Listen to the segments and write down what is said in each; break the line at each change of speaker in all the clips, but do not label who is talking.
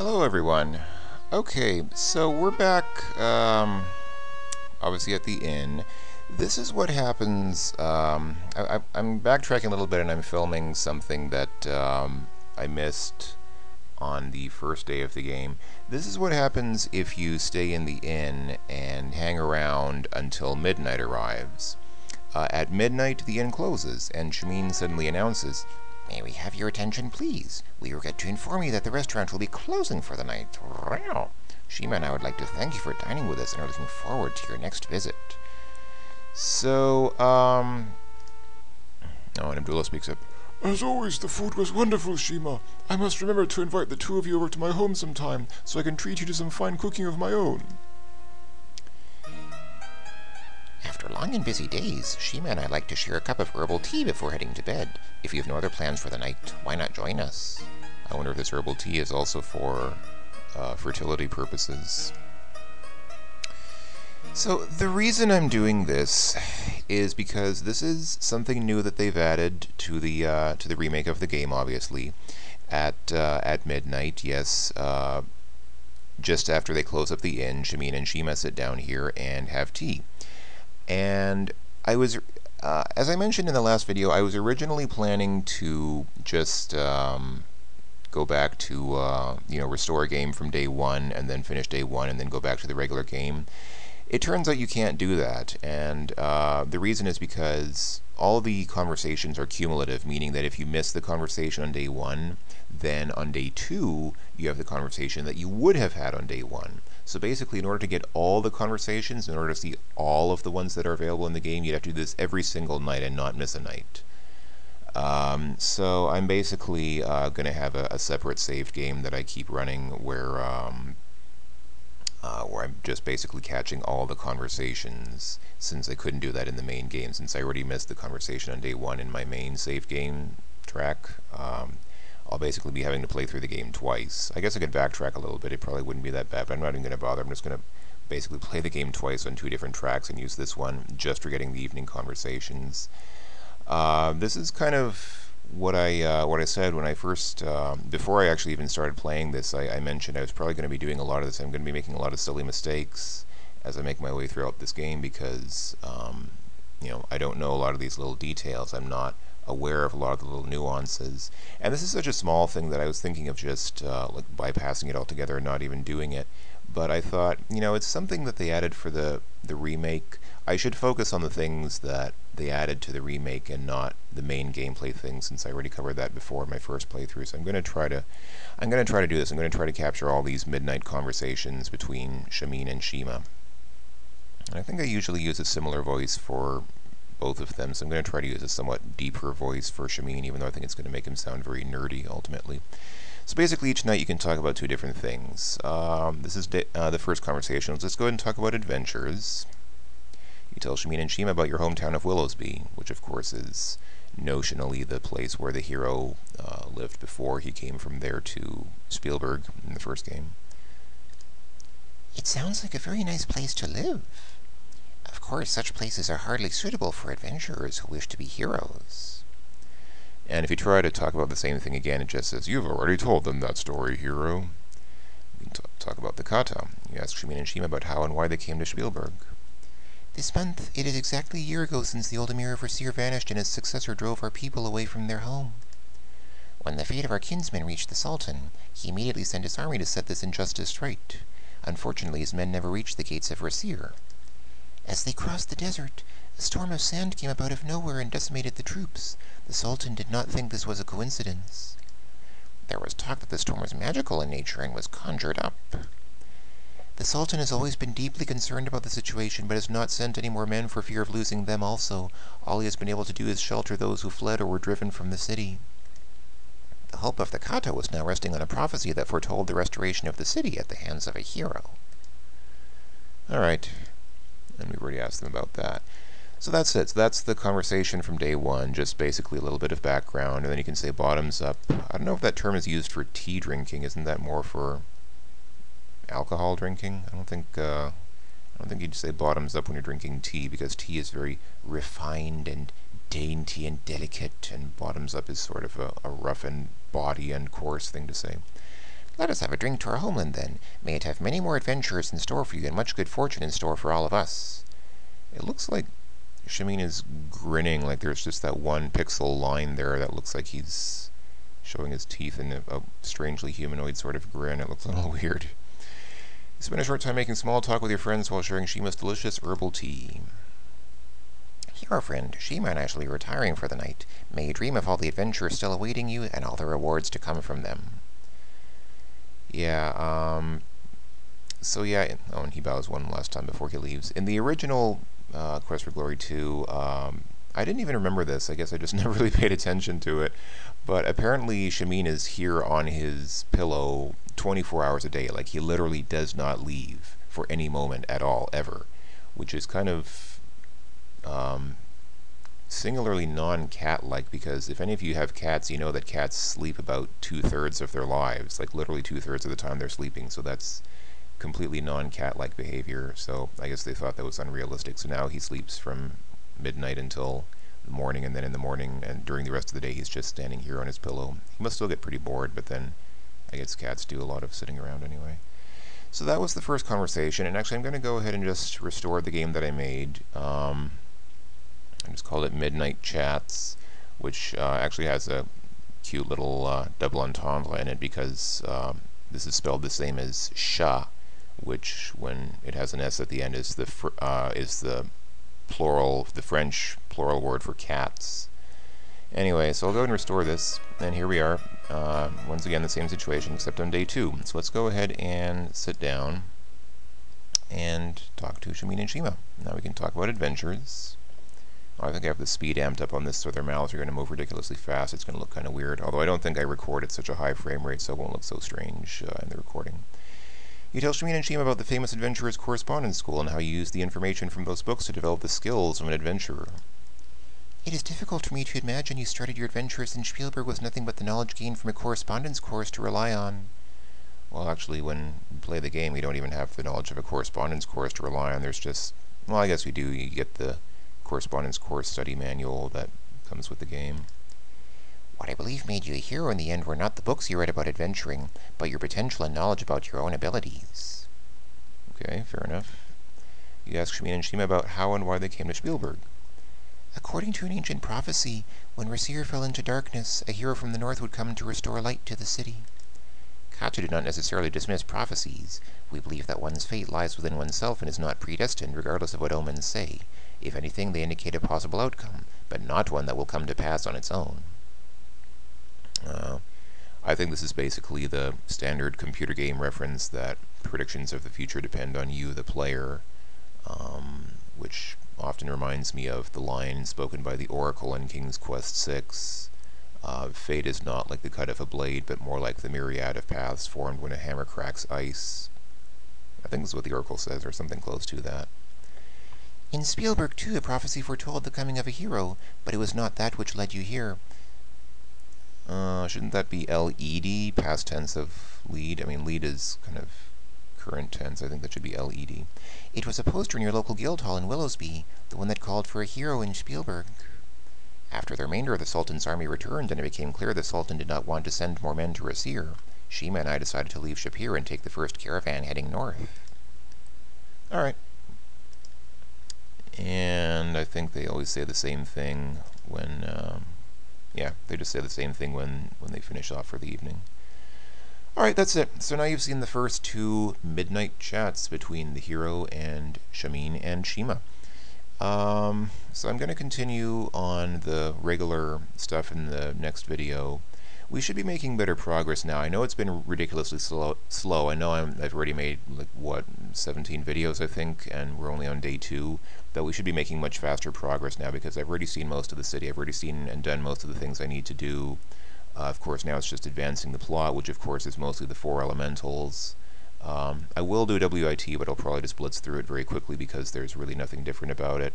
Hello everyone. Okay, so we're back, obviously at the inn. This is what happens, I'm backtracking a little bit and I'm filming something that I missed on the first day of the game. This is what happens if you stay in the inn and hang around until midnight arrives. At midnight, the inn closes, and Shameen suddenly announces, "May we have your attention, please? We regret to inform you that the restaurant will be closing for the night." Shima and I would like to thank you for dining with us and are looking forward to your next visit. So, oh, and Abdullah speaks up.
As always, the food was wonderful, Shima. I must remember to invite the two of you over to my home sometime, so I can treat you to some fine cooking of my own.
After long and busy days, Shima and I like to share a cup of herbal tea before heading to bed. If you have no other plans for the night, why not join us? I wonder if this herbal tea is also for fertility purposes. So the reason I'm doing this is because this is something new that they've added to the remake of the game. Obviously, at midnight, yes, just after they close up the inn, Shameen and Shima sit down here and have tea. And I was, as I mentioned in the last video, I was originally planning to just go back to restore a game from day one and then finish day one and then go back to the regular game. It turns out you can't do that, and the reason is because all the conversations are cumulative, meaning that if you miss the conversation on day one, then on day two you have the conversation that you would have had on day one. So basically, in order to get all the conversations, in order to see all of the ones that are available in the game, you'd have to do this every single night and not miss a night. So I'm basically going to have a separate saved game that I keep running where I'm just basically catching all the conversations, since I couldn't do that in the main game. Since I already missed the conversation on day one in my main save game track, I'll basically be having to play through the game twice. I guess I could backtrack a little bit, it probably wouldn't be that bad, but I'm not even going to bother. I'm just going to basically play the game twice on two different tracks and use this one just for getting the evening conversations. This is kind of what I said when I first, before I actually even started playing this. I mentioned I was probably going to be doing a lot of this. I'm going to be making a lot of silly mistakes as I make my way throughout this game because, I don't know a lot of these little details. I'm not aware of a lot of the little nuances. And this is such a small thing that I was thinking of just like bypassing it altogether and not even doing it. But I thought, it's something that they added for the remake. I should focus on the things that they added to the remake and not the main gameplay things, since I already covered that before in my first playthrough. So I'm going to try to do this. I'm going to try to capture all these midnight conversations between Shameen and Shima. And I think I usually use a similar voice for both of them, so I'm going to try to use a somewhat deeper voice for Shameen, even though I think it's going to make him sound very nerdy ultimately. So basically, each night you can talk about two different things. This is the first conversation. Let's go ahead and talk about adventures. You tell Shameen and Shima about your hometown of Willowsby, which of course is notionally the place where the hero lived before he came from there to Spielberg in the first game.
It sounds like a very nice place to live. Of course, such places are hardly suitable for adventurers who wish to be heroes.
And if you try to talk about the same thing again, it just says, "You've already told them that story, hero." You can talk about the kata. You ask Shameen and Shima about how and why they came to Spielberg.
This month, it is exactly a year ago since the old Emir Overseer vanished and his successor drove our people away from their home. When the fate of our kinsman reached the Sultan, he immediately sent his army to set this injustice straight. Unfortunately, his men never reached the gates of Rasir. As they crossed the desert, a storm of sand came up out of nowhere and decimated the troops. The Sultan did not think this was a coincidence. There was talk that the storm was magical in nature and was conjured up. The Sultan has always been deeply concerned about the situation, but has not sent any more men for fear of losing them also. All he has been able to do is shelter those who fled or were driven from the city. The hope of the kata was now resting on a prophecy that foretold the restoration of the city at the hands of a hero.
Alright, and we've already asked them about that. So that's it. So that's the conversation from day one, just basically a little bit of background, and then you can say bottoms up. I don't know if that term is used for tea drinking. Isn't that more for alcohol drinking? I don't think you'd say bottoms up when you're drinking tea, because tea is very refined and dainty and delicate, and bottoms up is sort of a rough and body and coarse thing to say.
Let us have a drink to our homeland, then. May it have many more adventures in store for you and much good fortune in store for all of us.
It looks like Shamin is grinning, like there's just that one pixel line there that looks like he's showing his teeth in a strangely humanoid sort of grin. It looks a little weird. You spend a short time making small talk with your friends while sharing Shima's delicious herbal tea.
Hero friend, Shima and I shall be retiring for the night. May you dream of all the adventures still awaiting you and all the rewards to come from them.
Yeah, so yeah, oh, and he bows one last time before he leaves. In the original Quest for Glory 2, I didn't even remember this. I guess I just never really paid attention to it. But apparently Shamin is here on his pillow 24 hours a day. Like, he literally does not leave for any moment at all, ever. Which is kind of singularly non-cat-like, because if any of you have cats, you know that cats sleep about 2/3 of their lives. Like, literally 2/3 of the time they're sleeping. So that's completely non-cat-like behavior. So I guess they thought that was unrealistic. So now he sleeps from midnight until the morning, and then in the morning and during the rest of the day he's just standing here on his pillow. He must still get pretty bored, but then I guess cats do a lot of sitting around anyway. So that was the first conversation, and actually I'm going to go ahead and just restore the game that I made. I just called it Midnight Chats, which actually has a cute little double entendre in it, because this is spelled the same as chat, which, when it has an S at the end, is the plural, the French plural word for cats. Anyway, so I'll go ahead and restore this, and here we are. Once again, the same situation, except on day 2. So let's go ahead and sit down and talk to Shamin and Shima. Now we can talk about adventures. I think I have the speed amped up on this so their mouths are going to move ridiculously fast. It's going to look kind of weird, although I don't think I record at such a high frame rate, so it won't look so strange in the recording. You tell Shamin and Shima about the famous Adventurers Correspondence School and how you use the information from those books to develop the skills of an adventurer.
It is difficult for me to imagine you started your adventures in Spielberg with nothing but the knowledge gained from a correspondence course to rely on.
Well, actually, when we play the game, we don't even have the knowledge of a correspondence course to rely on. There's just, well, I guess we do. You get the correspondence course study manual that comes with the game.
What I believe made you a hero in the end were not the books you read about adventuring, but your potential and knowledge about your own abilities.
Okay, fair enough. You ask Shamin and Shima about how and why they came to Spielberg.
According to an ancient prophecy, when Rasir fell into darkness, a hero from the north would come to restore light to the city. Katu did not necessarily dismiss prophecies. We believe that one's fate lies within oneself and is not predestined, regardless of what omens say. If anything, they indicate a possible outcome, but not one that will come to pass on its own. I think this is basically the standard computer game reference that predictions of the future depend on you, the player, which often reminds me of the line spoken by the Oracle in King's Quest VI. Fate is not like the cut of a blade, but more like the myriad of paths formed when a hammer cracks ice. I think this is what the Oracle says, or something close to that. In Spielberg, too, a prophecy foretold the coming of a hero, but it was not that which led you here.
Shouldn't that be LED, past tense of lead? I mean, lead is kind of current tense. I think that should be LED.
It was a poster in your local guild hall in Willowsby, the one that called for a hero in Spielberg. After the remainder of the Sultan's army returned and it became clear the Sultan did not want to send more men to Rasir, Shima and I decided to leave Shapir and take the first caravan heading north.
Alright. And I think they always say the same thing when, yeah, they just say the same thing when they finish off for the evening. Alright, that's it. So now you've seen the first 2 midnight chats between the hero and Shamin and Shima. So I'm going to continue on the regular stuff in the next video. We should be making better progress now. I know it's been ridiculously slow. I know I've already made, like, what, 17 videos, I think, and we're only on day 2. But we should be making much faster progress now, because I've already seen most of the city. I've already seen and done most of the things I need to do. Of course, now it's just advancing the plot, which, of course, is mostly the 4 elementals. I will do WIT, but I'll probably just blitz through it very quickly, because there's really nothing different about it.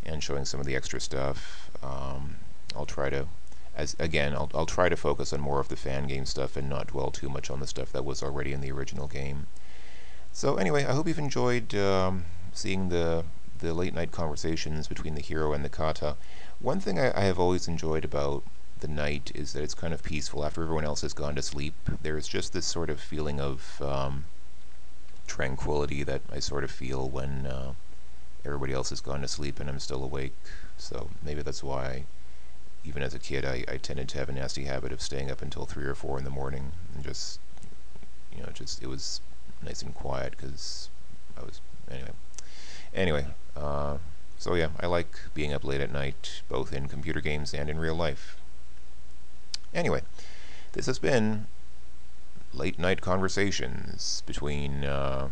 And showing some of the extra stuff, I'll try to... I'll try to focus on more of the fan game stuff and not dwell too much on the stuff that was already in the original game. So anyway, I hope you've enjoyed seeing the late night conversations between the hero and the kata. One thing I have always enjoyed about the night is that it's kind of peaceful after everyone else has gone to sleep. There's just this sort of feeling of tranquility that I sort of feel when everybody else has gone to sleep and I'm still awake. So maybe that's why, even as a kid, I tended to have a nasty habit of staying up until 3 or 4 in the morning and just, it was nice and quiet because I was, anyway, so yeah, I like being up late at night, both in computer games and in real life. Anyway, this has been Late Night Conversations between the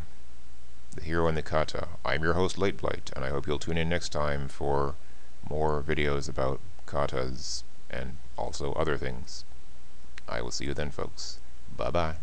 hero and the kata. I'm your host, Late Blight, and I hope you'll tune in next time for more videos about katas and also other things. I will see you then, folks. Bye-bye.